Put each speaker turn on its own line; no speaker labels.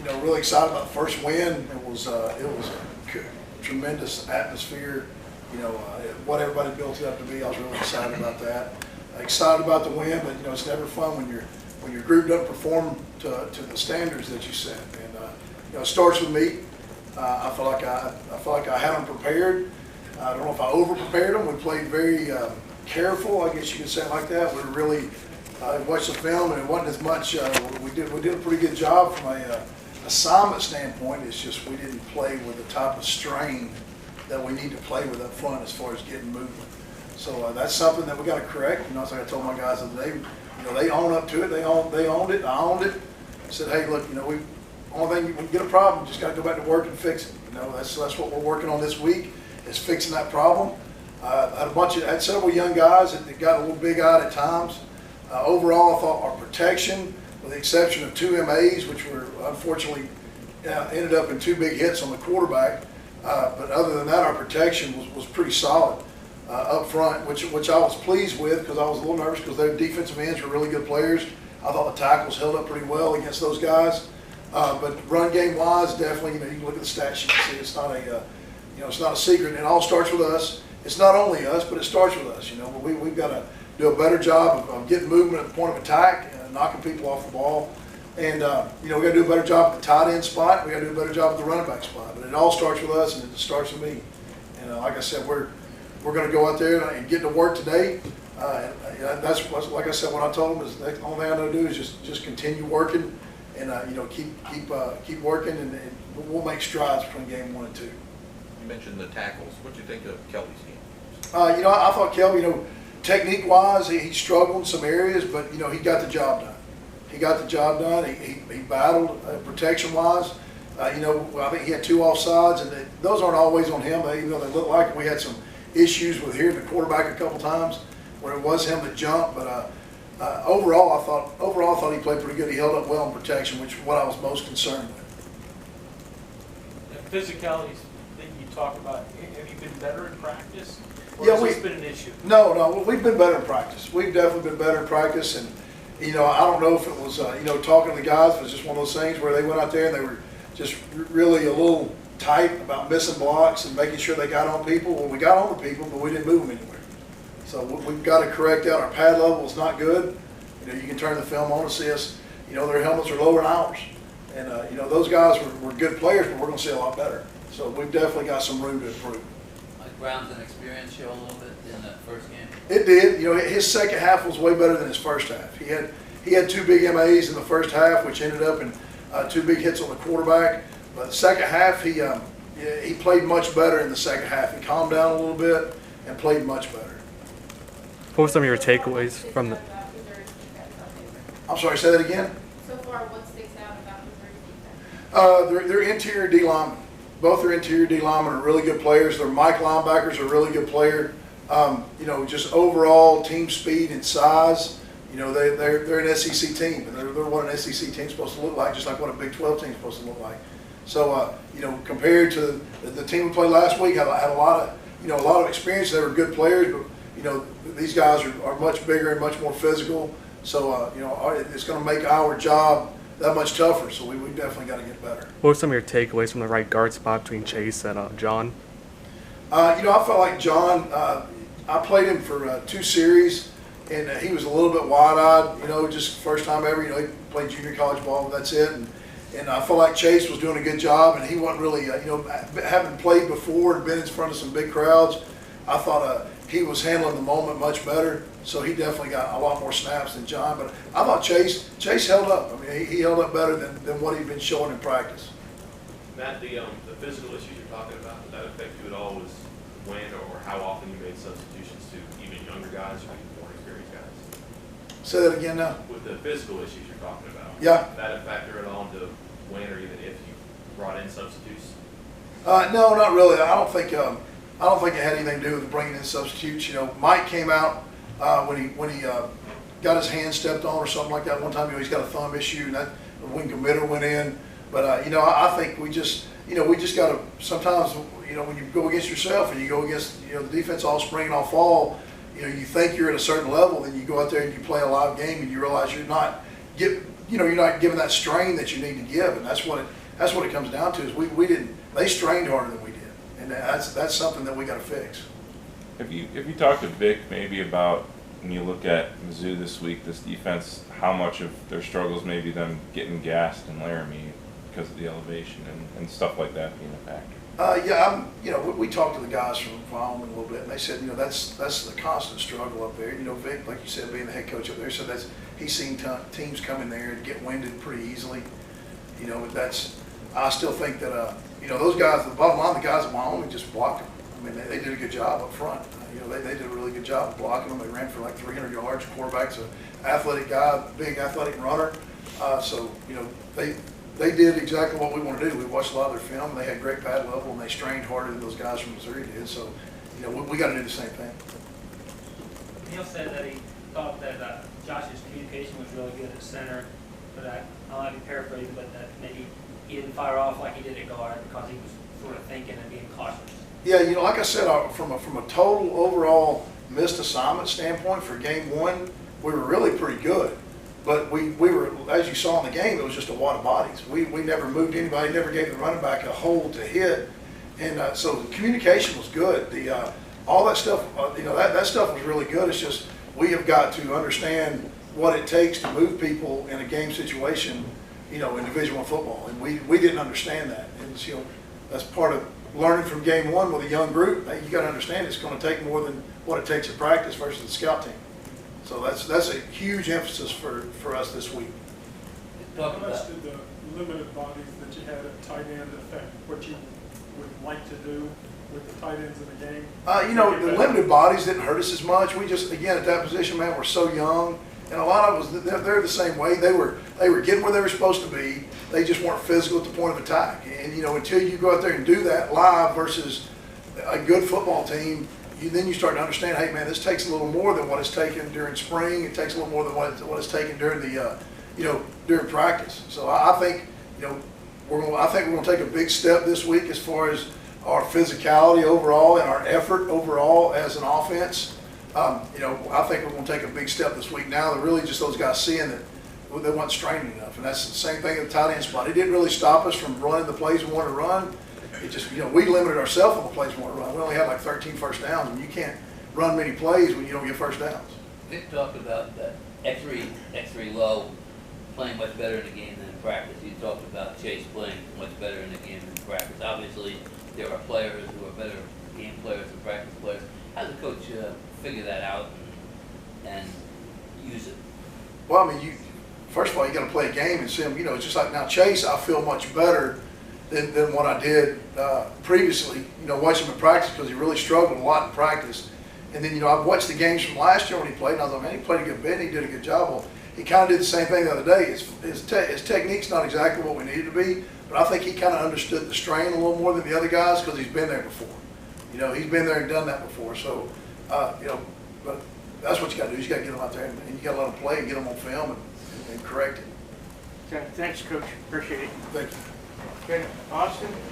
really excited about the first win. It was a tremendous atmosphere. What everybody built it up to be. I was really excited about that. Excited about the win, but it's never fun when your group doesn't perform to the standards that you set. And it starts with me. I feel like I had them prepared. I don't know if I over prepared them. We played very careful, I guess you could say it like that. We really watched the film, and it wasn't as much. We did a pretty good job from a assignment standpoint. It's just we didn't play with the type of strain that we need to play with up front as far as getting movement. So that's something that we got to correct. It's like I told my guys the other day. They own up to it. They owned it. I owned it. I said, hey, look, only thing when you get a problem, just got to go back to work and fix it. That's what we're working on this week is fixing that problem. I had several young guys that got a little big-eyed at times. Overall, I thought our protection, with the exception of 2 MAs, which were unfortunately ended up in 2 big hits on the quarterback. But other than that, our protection was pretty solid up front, which I was pleased with because I was a little nervous because their defensive ends were really good players. I thought the tackles held up pretty well against those guys. But run game wise, definitely, you can look at the stat sheet and see it's not it's not a secret. It all starts with us. It's not only us, but it starts with us. We've got to do a better job of getting movement at the point of attack and knocking people off the ball. And we got to do a better job at the tight end spot. We got to do a better job at the running back spot. But it all starts with us, and it starts with me. And like I said, we're going to go out there and get to work today. And that's like I said when I told them is the only thing I know to do is just continue working and keep working, and we'll make strides between game 1 and 2.
You mentioned the tackles. What do you think of Kelly's game?
I thought Kelly, technique-wise, he struggled in some areas, but he got the job done. He got the job done. He battled protection-wise. I think he had 2 offsides, and those aren't always on him. Even though they look like it. We had some issues with hearing the quarterback a couple times where it was him that jumped. But overall, I thought he played pretty good. He held up well in protection, which is what I was most concerned with.
The physicalities that you talk about, have you been better in practice? Or
Yeah,
has this been an issue?
No, we've been better in practice. We've definitely been better in practice, and I don't know if it was talking to the guys. It was just one of those things where they went out there and they were just really a little tight about missing blocks and making sure they got on people. Well, we got on the people, but we didn't move them anywhere. So we've got to correct that. Our pad level is not good. You can turn the film on and see us. Their helmets are lower than ours, and those guys were good players, but we're going to see a lot better. So we've definitely got some room to improve.
Like Brown's inexperience show a little bit in that first game?
It did. His second half was way better than his first half. He had 2 big MAs in the first half, which ended up in 2 big hits on the quarterback. But the second half, he played much better in the second half. He calmed down a little bit and played much better.
What were some of your takeaways from the?
I'm sorry, say that again?
So far, what sticks out about the defense?
Their interior D linemen. Both their interior D linemen are really good players. Their Mike linebackers are a really good player. Just overall team speed and size. They're an SEC team, and they're what an SEC team's supposed to look like, just like what a Big 12 team's supposed to look like. So, compared to the team we played last week, had a lot of experience. They were good players, but these guys are much bigger and much more physical. So, it's going to make our job that much tougher. So we definitely got to get better.
What were some of your takeaways from the right guard spot between Chase and John?
I felt like John. I played him for 2 series, and he was a little bit wide-eyed. Just first time ever. He played junior college ball, but that's it. And I felt like Chase was doing a good job, and he wasn't really, having played before and been in front of some big crowds. I thought he was handling the moment much better. So he definitely got a lot more snaps than John. But I thought Chase held up. I mean, he held up better than what he'd been showing in practice.
Matt, the physical issues you're talking about, did that affect you at all? Was when or how often you made substitutions to even younger guys or even more experienced guys?
Say that again now.
With the physical issues you're talking about,
Yeah.
did that a factor at all into when or even if you brought in substitutes?
No, not really. I don't think it had anything to do with bringing in substitutes. Mike came out when he got his hand stepped on or something like that. One time, he's got a thumb issue, and that wing committer went in. But I think we just got to sometimes when you go against yourself and you go against the defense all spring and all fall, you think you're at a certain level, then you go out there and you play a live game and you realize you're not you're not giving that strain that you need to give, and that's what it comes down to. Is they strained harder than we did, and that's something that we got to fix.
Have you talked to Vic maybe about, when you look at Mizzou this week, this defense, how much of their struggles maybe them getting gassed in Laramie because of the elevation and stuff like that being a factor?
We talked to the guys from Wyoming a little bit, and they said, that's the constant struggle up there. Vic, like you said, being the head coach up there, so he's seen teams come in there and get winded pretty easily. I still think that, those guys, the bottom line, the guys at Wyoming just blocked them. I mean, they did a good job up front. They did a really good job of blocking them. They ran for like 300 yards. Quarterback's an athletic guy, big athletic runner. They did exactly what we want to do. We watched a lot of their film. They had great pad level, and they strained harder than those guys from Missouri did. So, we got to do the same thing.
Neil said that he thought that Josh's communication was really good at center, but I'll have you paraphrase, but that maybe he didn't fire off like he did at guard because he was sort of thinking and being cautious.
Yeah, like I said, from a total overall missed assignment standpoint for game one, we were really pretty good. But we were, as you saw in the game, it was just a wad of bodies. We never moved anybody, never gave the running back a hole to hit, and so the communication was good. All that stuff, that stuff was really good. It's just we have got to understand what it takes to move people in a game situation, in Division I football, and we didn't understand that. And that's part of learning from game one with a young group. You got to understand it's going to take more than what it takes at practice versus the scout team. So that's a huge emphasis for us this week.
How much did the limited bodies that you had at tight end affect what you would like to do with the tight ends in the game?
The limited bodies didn't hurt us as much. We just, again, at that position, man, we're so young, and a lot of us, they're the same way. They were getting where they were supposed to be. They just weren't physical at the point of attack. And until you go out there and do that live versus a good football team, then you start to understand, hey man, this takes a little more than what it's taken during spring. It takes a little more than what it's taken during the, during practice. So I think, we're going to take a big step this week as far as our physicality overall and our effort overall as an offense. I think we're going to take a big step this week now. They're really just those guys seeing that they weren't straining enough, and that's the same thing at the tight end spot. It didn't really stop us from running the plays we wanted to run. It just, we limited ourselves on the plays we want to run. We only had like 13 first downs, and you can't run many plays when you don't get first downs.
Vic talked about that X3 low playing much better in the game than in practice. You talked about Chase playing much better in the game than in practice. Obviously, there are players who are better game players than practice players. How does the coach figure that out and use it?
Well, I mean, first of all, you got to play a game and see them. It's just like now Chase, I feel much better than what I did previously, watching him in practice, because he really struggled a lot in practice. And then, I've watched the games from last year when he played, and I was like, man, he played a good bit, and he did a good job. Well, he kind of did the same thing the other day. His technique's not exactly what we need it to be, but I think he kind of understood the strain a little more than the other guys because he's been there before. He's been there and done that before. So, but that's what you got to do. You got to get them out there, and you got to let them play and get them on film and correct it.
Okay, thanks, Coach. Appreciate it.
Thank you.
Okay, Austin?